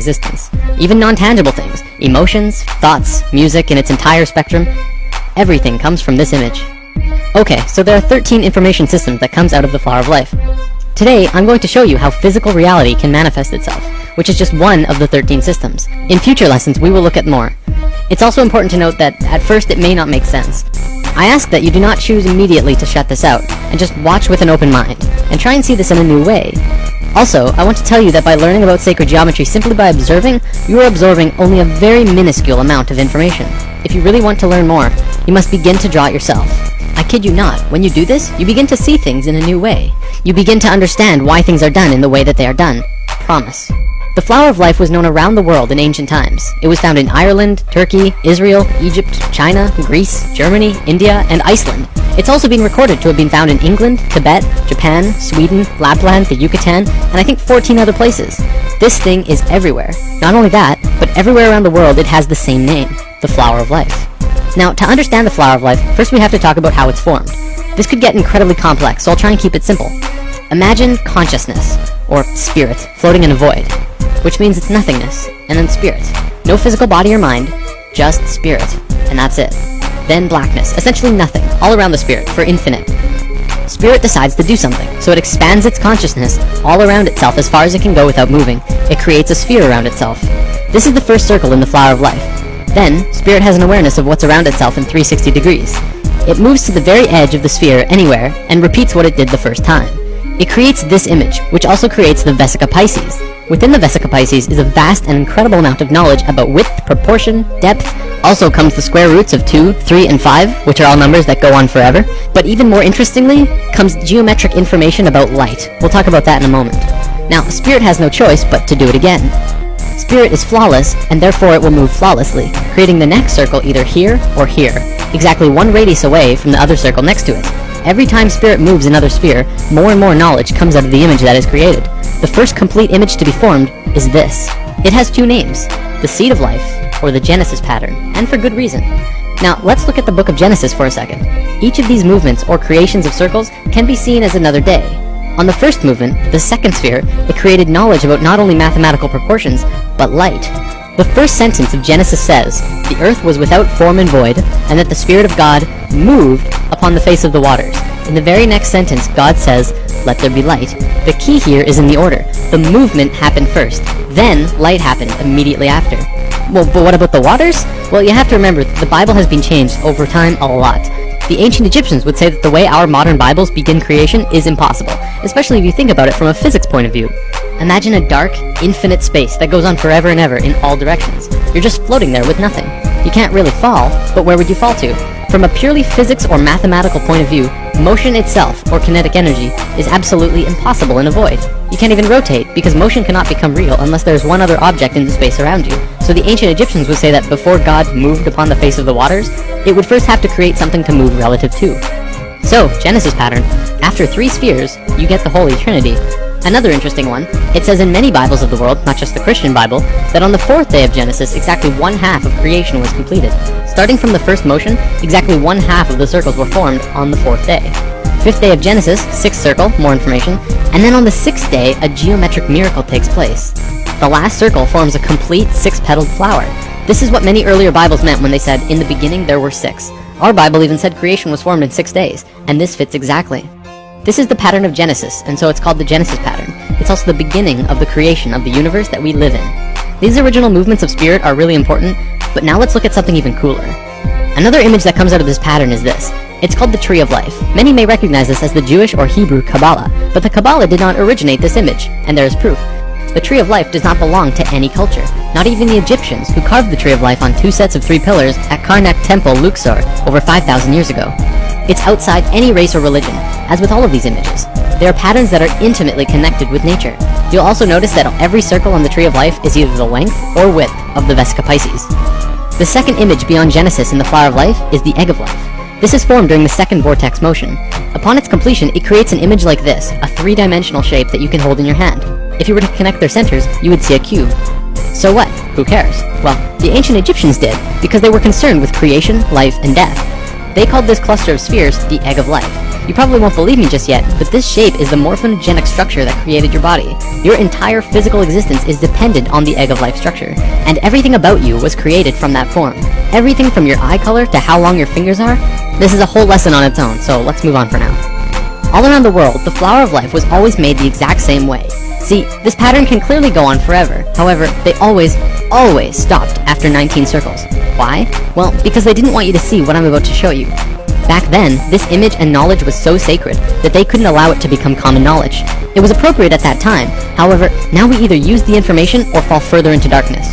existence. Even non-tangible things, emotions, thoughts, music in its entire spectrum, everything comes from this image. Okay, so there are 13 information systems that comes out of the Flower of Life. Today, I'm going to show you how physical reality can manifest itself, which is just one of the 13 systems. In future lessons, we will look at more. It's also important to note that at first it may not make sense. I ask that you do not choose immediately to shut this out, and just watch with an open mind, and try and see this in a new way. Also, I want to tell you that by learning about sacred geometry simply by observing, you are absorbing only a very minuscule amount of information. If you really want to learn more, you must begin to draw it yourself. I kid you not, when you do this, you begin to see things in a new way. You begin to understand why things are done in the way that they are done. Promise. The Flower of Life was known around the world in ancient times. It was found in Ireland, Turkey, Israel, Egypt, China, Greece, Germany, India, and Iceland. It's also been recorded to have been found in England, Tibet, Japan, Sweden, Lapland, the Yucatan, and I think 14 other places. This thing is everywhere. Not only that, but everywhere around the world it has the same name, the Flower of Life. Now, to understand the Flower of Life, first we have to talk about how it's formed. This could get incredibly complex, so I'll try and keep it simple. Imagine consciousness, or spirit, floating in a void, which means it's nothingness, and then spirit. No physical body or mind, just spirit, and that's it. Then blackness, essentially nothing, all around the spirit, for infinite. Spirit decides to do something, so it expands its consciousness all around itself as far as it can go without moving. It creates a sphere around itself. This is the first circle in the Flower of Life. Then, spirit has an awareness of what's around itself in 360 degrees. It moves to the very edge of the sphere anywhere, and repeats what it did the first time. It creates this image, which also creates the Vesica Pisces. Within the Vesica Pisces is a vast and incredible amount of knowledge about width, proportion, depth. Also comes the square roots of 2, 3, and 5, which are all numbers that go on forever. But even more interestingly, comes geometric information about light. We'll talk about that in a moment. Now, spirit has no choice but to do it again. Spirit is flawless, and therefore it will move flawlessly, creating the next circle either here or here, exactly one radius away from the other circle next to it. Every time spirit moves another sphere, more and more knowledge comes out of the image that is created. The first complete image to be formed is this. It has two names, the Seed of Life, or the Genesis pattern, and for good reason. Now, let's look at the book of Genesis for a second. Each of these movements, or creations of circles, can be seen as another day. On the first movement, the second sphere, it created knowledge about not only mathematical proportions, but light. The first sentence of Genesis says, "The earth was without form and void, and that the Spirit of God moved upon the face of the waters." In the very next sentence, God says, "Let there be light." The key here is in the order. The movement happened first, then light happened immediately after. Well, but what about the waters? Well, you have to remember, the Bible has been changed over time a lot. The ancient Egyptians would say that the way our modern Bibles begin creation is impossible, especially if you think about it from a physics point of view. Imagine a dark, infinite space that goes on forever and ever in all directions. You're just floating there with nothing. You can't really fall, but where would you fall to? From a purely physics or mathematical point of view, motion itself, or kinetic energy, is absolutely impossible in a void. You can't even rotate, because motion cannot become real unless there's one other object in the space around you. So the ancient Egyptians would say that before God moved upon the face of the waters, it would first have to create something to move relative to. So, Genesis pattern, after 3 spheres, you get the Holy Trinity. Another interesting one, it says in many Bibles of the world, not just the Christian Bible, that on the 4th day of Genesis, exactly 1/2 of creation was completed. Starting from the first motion, exactly 1/2 of the circles were formed on the 4th day. 5th day of Genesis, 6th circle, more information, and then on the 6th day, a geometric miracle takes place. The last circle forms a complete 6-petaled flower. This is what many earlier Bibles meant when they said, "In the beginning there were 6." Our Bible even said creation was formed in 6 days, and this fits exactly. This is the pattern of Genesis, and so it's called the Genesis pattern. It's also the beginning of the creation of the universe that we live in. These original movements of spirit are really important, but now let's look at something even cooler. Another image that comes out of this pattern is this. It's called the Tree of Life. Many may recognize this as the Jewish or Hebrew Kabbalah, but the Kabbalah did not originate this image, and there is proof. The Tree of Life does not belong to any culture, not even the Egyptians, who carved the Tree of Life on 2 sets of 3 pillars at Karnak Temple, Luxor, over 5,000 years ago. It's outside any race or religion, as with all of these images. They are patterns that are intimately connected with nature. You'll also notice that every circle on the Tree of Life is either the length or width of the Vesica Pisces. The second image beyond Genesis in the Flower of Life is the Egg of Life. This is formed during the second vortex motion. Upon its completion, it creates an image like this, a 3-dimensional shape that you can hold in your hand. If you were to connect their centers, you would see a cube. So what? Who cares? Well, the ancient Egyptians did, because they were concerned with creation, life, and death. They called this cluster of spheres the Egg of Life. You probably won't believe me just yet, but this shape is the morphogenic structure that created your body. Your entire physical existence is dependent on the egg of life structure, and everything about you was created from that form. Everything from your eye color to how long your fingers are. This is a whole lesson on its own, so let's move on for now. All around the world, the flower of life was always made the exact same way. See, this pattern can clearly go on forever. However, they always stopped after 19 circles. Why? Well, because they didn't want you to see what I'm about to show you. Back then, this image and knowledge was so sacred that they couldn't allow it to become common knowledge. It was appropriate at that time. However, now we either use the information or fall further into darkness.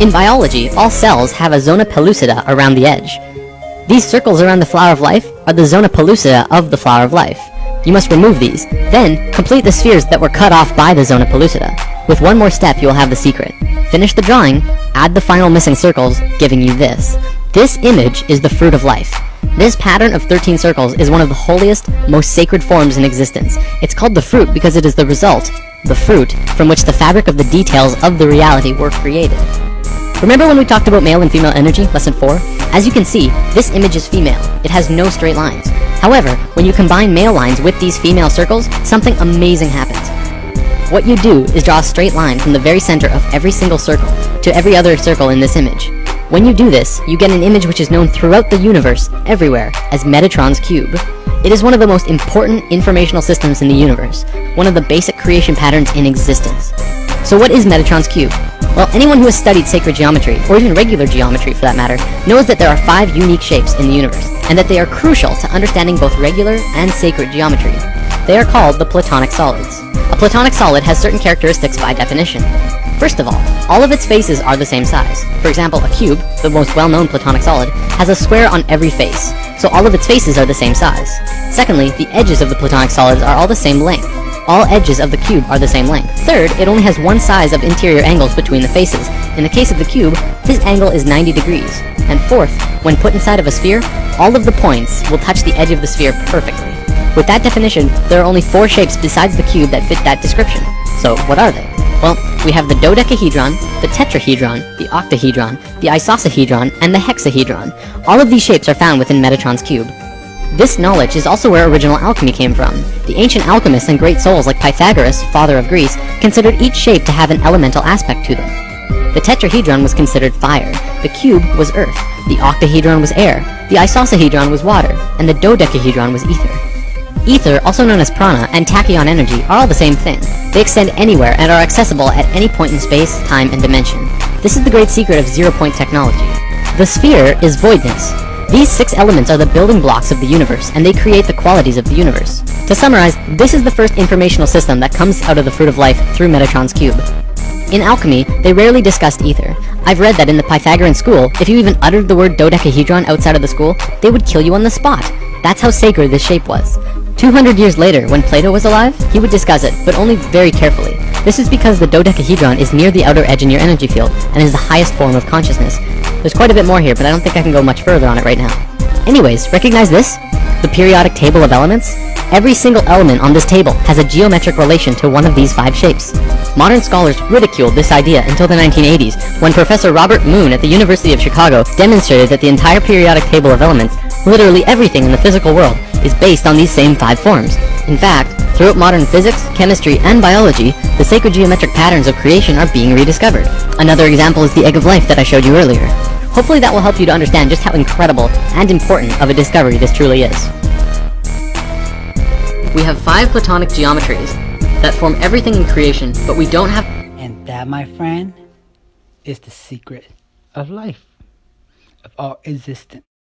In biology, all cells have a zona pellucida around the edge. These circles around the flower of life are the zona pellucida of the flower of life. You must remove these, then complete the spheres that were cut off by the zona pellucida. With one more step, you will have the secret. Finish the drawing, add the final missing circles, giving you this. This image is the fruit of life. This pattern of 13 circles is one of the holiest, most sacred forms in existence. It's called the fruit because it is the result, the fruit, from which the fabric of the details of the reality were created. Remember when we talked about male and female energy, lesson 4? As you can see, this image is female. It has no straight lines. However, when you combine male lines with these female circles, something amazing happens. What you do is draw a straight line from the very center of every single circle to every other circle in this image. When you do this, you get an image which is known throughout the universe, everywhere, as Metatron's cube. It is one of the most important informational systems in the universe, one of the basic creation patterns in existence. So what is Metatron's cube? Well, anyone who has studied sacred geometry, or even regular geometry for that matter, knows that there are 5 unique shapes in the universe, and that they are crucial to understanding both regular and sacred geometry. They are called the Platonic solids. A Platonic solid has certain characteristics by definition. First of all of its faces are the same size. For example, a cube, the most well-known Platonic solid, has a square on every face, so all of its faces are the same size. Secondly, the edges of the Platonic solids are all the same length. All edges of the cube are the same length. Third, it only has one size of interior angles between the faces. In the case of the cube, this angle is 90 degrees. And fourth, when put inside of a sphere, all of the points will touch the edge of the sphere perfectly. With that definition, there are only 4 shapes besides the cube that fit that description. So what are they? Well, we have the dodecahedron, the tetrahedron, the octahedron, the isosahedron, and the hexahedron. All of these shapes are found within Metatron's cube. This knowledge is also where original alchemy came from. The ancient alchemists and great souls like Pythagoras, father of Greece, considered each shape to have an elemental aspect to them. The tetrahedron was considered fire, the cube was earth, the octahedron was air, the isosahedron was water, and the dodecahedron was ether. Ether, also known as prana, and tachyon energy are all the same thing. They extend anywhere and are accessible at any point in space, time, and dimension. This is the great secret of zero-point technology. The sphere is voidness. These 6 elements are the building blocks of the universe, and they create the qualities of the universe. To summarize, this is the first informational system that comes out of the fruit of life through Metatron's cube. In alchemy, they rarely discussed ether. I've read that in the Pythagorean school, if you even uttered the word dodecahedron outside of the school, they would kill you on the spot. That's how sacred this shape was. 200 years later, when Plato was alive, he would discuss it, but only very carefully. This is because the dodecahedron is near the outer edge in your energy field, and is the highest form of consciousness. There's quite a bit more here, but I don't think I can go much further on it right now. Anyways, recognize this? The periodic table of elements? Every single element on this table has a geometric relation to one of these 5 shapes. Modern scholars ridiculed this idea until the 1980s, when Professor Robert Moon at the University of Chicago demonstrated that the entire periodic table of elements, literally everything in the physical world, is based on these same 5 forms. In fact, throughout modern physics, chemistry, and biology, the sacred geometric patterns of creation are being rediscovered. Another example is the egg of life that I showed you earlier. Hopefully that will help you to understand just how incredible and important of a discovery this truly is. We have 5 Platonic geometries that form everything in creation, but we don't have... And that, my friend, is the secret of life, of all existence.